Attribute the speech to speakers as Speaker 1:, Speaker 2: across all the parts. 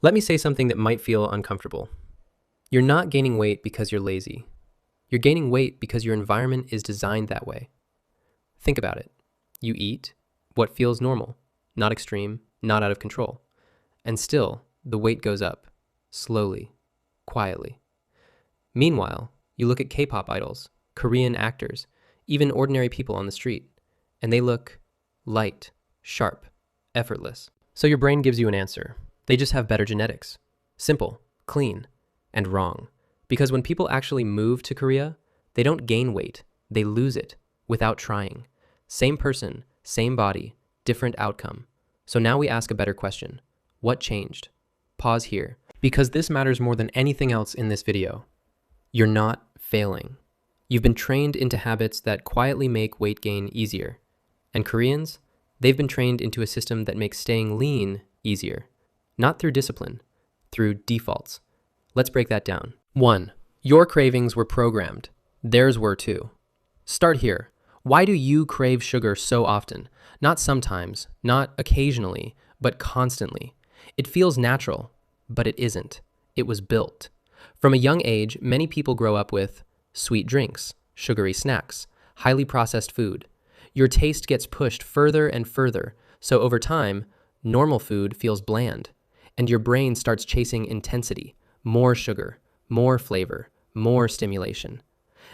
Speaker 1: Let me say something that might feel uncomfortable. You're not gaining weight because you're lazy. You're gaining weight because your environment is designed that way. Think about it. You eat what feels normal, not extreme, not out of control. And still, the weight goes up, slowly, quietly. Meanwhile, you look at K-pop idols, Korean actors, even ordinary people on the street, and they look light, sharp, effortless. So your brain gives you an answer. They just have better genetics. Simple, clean, and wrong. Because when people actually move to Korea, they don't gain weight, they lose it without trying. Same person, same body, different outcome. So now we ask a better question. What changed? Pause here, because this matters more than anything else in this video. You're not failing. You've been trained into habits that quietly make weight gain easier. And Koreans, they've been trained into a system that makes staying lean easier. Not through discipline, through defaults. Let's break that down. 1. Your cravings were programmed. Theirs were too. Start here. Why do you crave sugar so often? Not sometimes, not occasionally, but constantly. It feels natural, but it isn't. It was built. From a young age, many people grow up with sweet drinks, sugary snacks, highly processed food. Your taste gets pushed further and further, so over time, normal food feels bland, and your brain starts chasing intensity, more sugar, more flavor, more stimulation.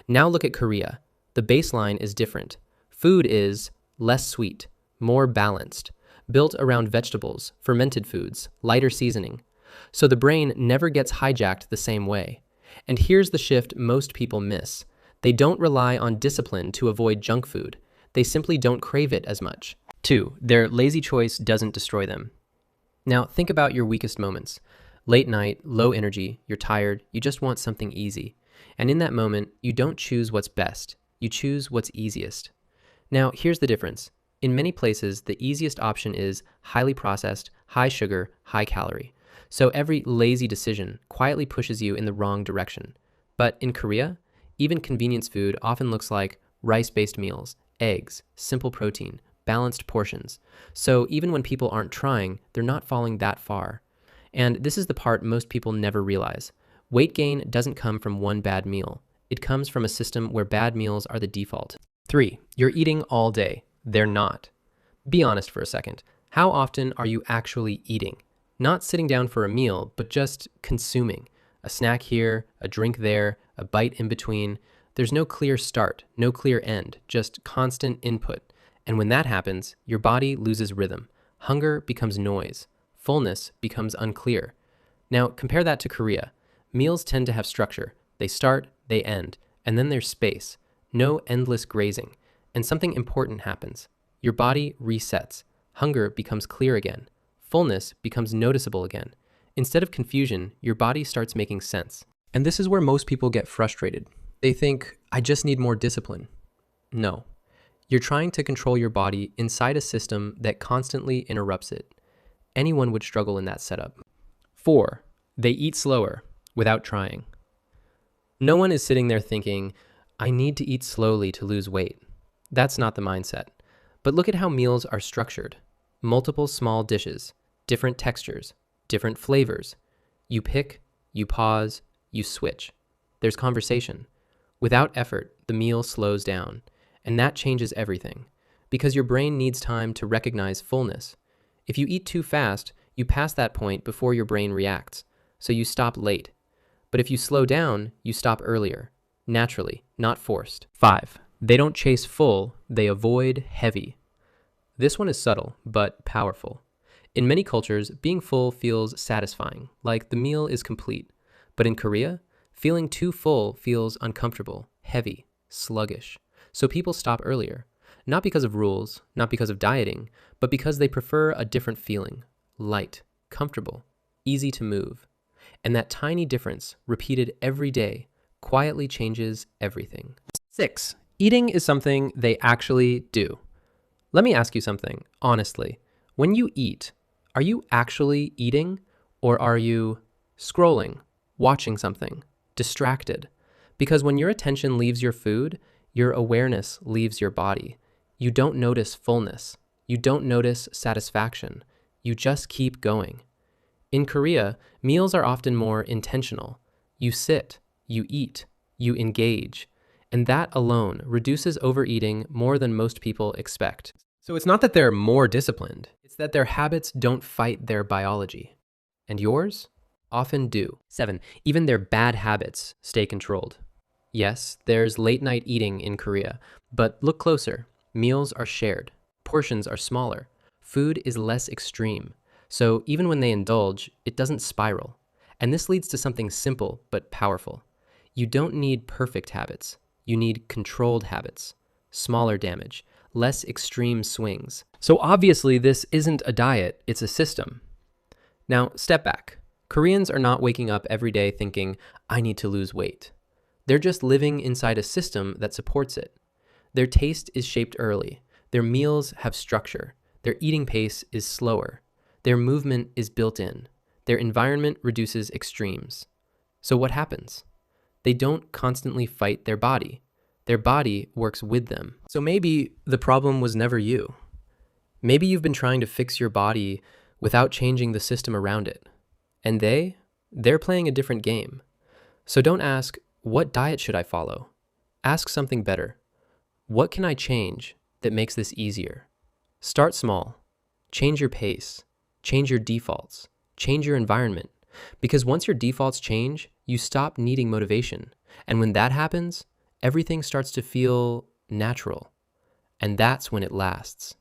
Speaker 1: Now look at Korea. The baseline is different. Food is less sweet, more balanced, built around vegetables, fermented foods, lighter seasoning. So the brain never gets hijacked the same way. And here's the shift most people miss. They don't rely on discipline to avoid junk food. They simply don't crave it as much. 2. Their lazy choice doesn't destroy them. Now think about your weakest moments. Late night, low energy, you're tired, you just want something easy. And in that moment, you don't choose what's best. You choose what's easiest. Now here's the difference. In many places, the easiest option is highly processed, high sugar, high calorie. So every lazy decision quietly pushes you in the wrong direction. But in Korea, even convenience food often looks like rice-based meals, eggs, simple protein, balanced portions. So even when people aren't trying, they're not falling that far. And this is the part most people never realize. Weight gain doesn't come from one bad meal. It comes from a system where bad meals are the default. 3. You're eating all day. They're not. Be honest for a second. How often are you actually eating? Not sitting down for a meal, but just consuming. A snack here, a drink there, a bite in between. There's no clear start, no clear end, just constant input. And when that happens, your body loses rhythm. Hunger becomes noise. Fullness becomes unclear. Now compare that to Korea. Meals tend to have structure. They start, they end, and then there's space. No endless grazing. And something important happens. Your body resets. Hunger becomes clear again. Fullness becomes noticeable again. Instead of confusion, your body starts making sense. And this is where most people get frustrated. They think, I just need more discipline. No. You're trying to control your body inside a system that constantly interrupts it. Anyone would struggle in that setup. 4. They eat slower without trying. No one is sitting there thinking, I need to eat slowly to lose weight. That's not the mindset. But look at how meals are structured. Multiple small dishes, different textures, different flavors. You pick, you pause, you switch. There's conversation. Without effort, the meal slows down. And that changes everything. Because your brain needs time to recognize fullness. If you eat too fast, you pass that point before your brain reacts. So you stop late. But if you slow down, you stop earlier. Naturally, not forced. 5. They don't chase full, they avoid heavy. This one is subtle, but powerful. In many cultures, being full feels satisfying, like the meal is complete. But in Korea, feeling too full feels uncomfortable, heavy, sluggish. So people stop earlier. Not because of rules, not because of dieting, but because they prefer a different feeling. Light, comfortable, easy to move. And that tiny difference, repeated every day, quietly changes everything. 6. Eating is something they actually do. Let me ask you something, honestly. When you eat, are you actually eating, or are you scrolling, watching something, distracted? Because when your attention leaves your food, your awareness leaves your body. You don't notice fullness. You don't notice satisfaction. You just keep going. In Korea, meals are often more intentional. You sit, you eat, you engage, and that alone reduces overeating more than most people expect. So it's not that they're more disciplined, it's that their habits don't fight their biology. And yours often do. 7. Even their bad habits stay controlled. Yes, there's late night eating in Korea, but look closer. Meals are shared. Portions are smaller. Food is less extreme. So even when they indulge, it doesn't spiral. And this leads to something simple but powerful. You don't need perfect habits. You need controlled habits. Smaller damage, less extreme swings. So obviously this isn't a diet, it's a system. Now, step back. Koreans are not waking up every day thinking, I need to lose weight. They're just living inside a system that supports it. Their taste is shaped early. Their meals have structure. Their eating pace is slower. Their movement is built in. Their environment reduces extremes. So what happens? They don't constantly fight their body. Their body works with them. So maybe the problem was never you. Maybe you've been trying to fix your body without changing the system around it. And they're playing a different game. So don't ask, what diet should I follow? Ask something better. What can I change that makes this easier? Start small. Change your pace. Change your defaults. Change your environment. Because once your defaults change, you stop needing motivation. And when that happens, everything starts to feel natural. And that's when it lasts.